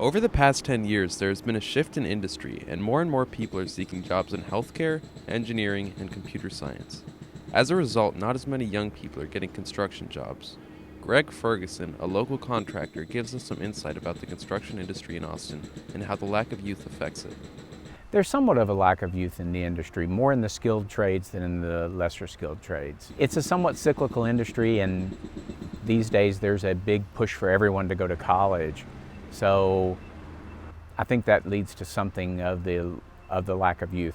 Over the past 10 years, there has been a shift in industry, and more people are seeking jobs in healthcare, engineering, and computer science. As a result, not as many young people are getting construction jobs. Greg Ferguson, a local contractor, gives us some insight about the construction industry in Austin and how the lack of youth affects it. There's somewhat of a lack of youth in the industry, more in the skilled trades than in the lesser skilled trades. It's a somewhat cyclical industry, and these days there's a big push for everyone to go to college. So I think that leads to something of the lack of youth.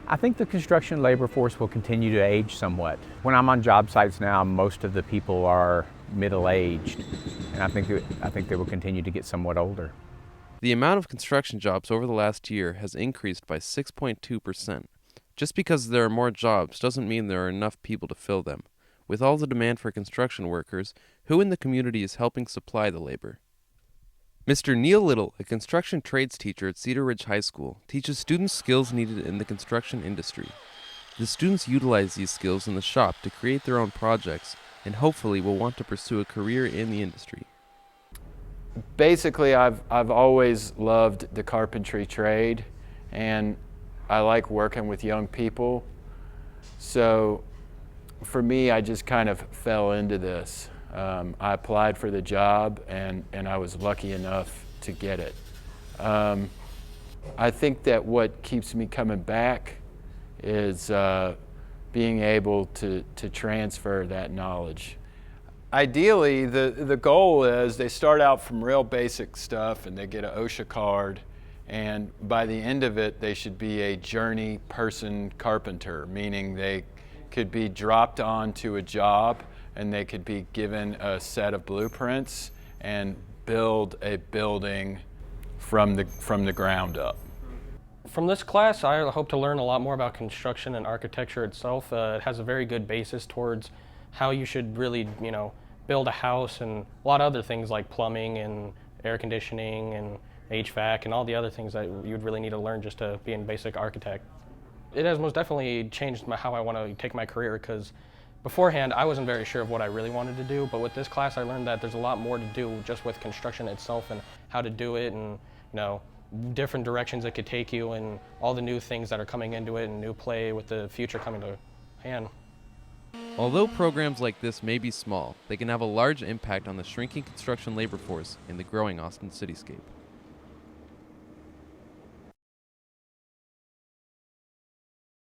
I think the construction labor force will continue to age somewhat. When I'm on job sites now, most of the people are middle-aged, and I think they will continue to get somewhat older. The amount of construction jobs over the last year has increased by 6.2%. Just because there are more jobs doesn't mean there are enough people to fill them. With all the demand for construction workers, who in the community is helping supply the labor? Mr. Neil Little, a construction trades teacher at Cedar Ridge High School, teaches students skills needed in the construction industry. The students utilize these skills in the shop to create their own projects and hopefully will want to pursue a career in the industry. Basically, I've always loved the carpentry trade, and I like working with young people. So for me, I just kind of fell into this. I applied for the job, and I was lucky enough to get it. I think that what keeps me coming back is being able to transfer that knowledge. Ideally, the goal is they start out from real basic stuff and they get an OSHA card, and by the end of it they should be a journey person carpenter, meaning they could be dropped onto a job and they could be given a set of blueprints and build a building from the ground up. From this class, I hope to learn a lot more about construction and architecture itself. It has a very good basis towards how you should really, build a house, and a lot of other things like plumbing and air conditioning and HVAC and all the other things that you'd really need to learn just to be a basic architect. It has most definitely changed how I want to take my career, because beforehand I wasn't very sure of what I really wanted to do, but with this class I learned that there's a lot more to do just with construction itself and how to do it, and different directions it could take you, and all the new things that are coming into it and new play with the future coming to hand. Although programs like this may be small, they can have a large impact on the shrinking construction labor force in the growing Austin cityscape.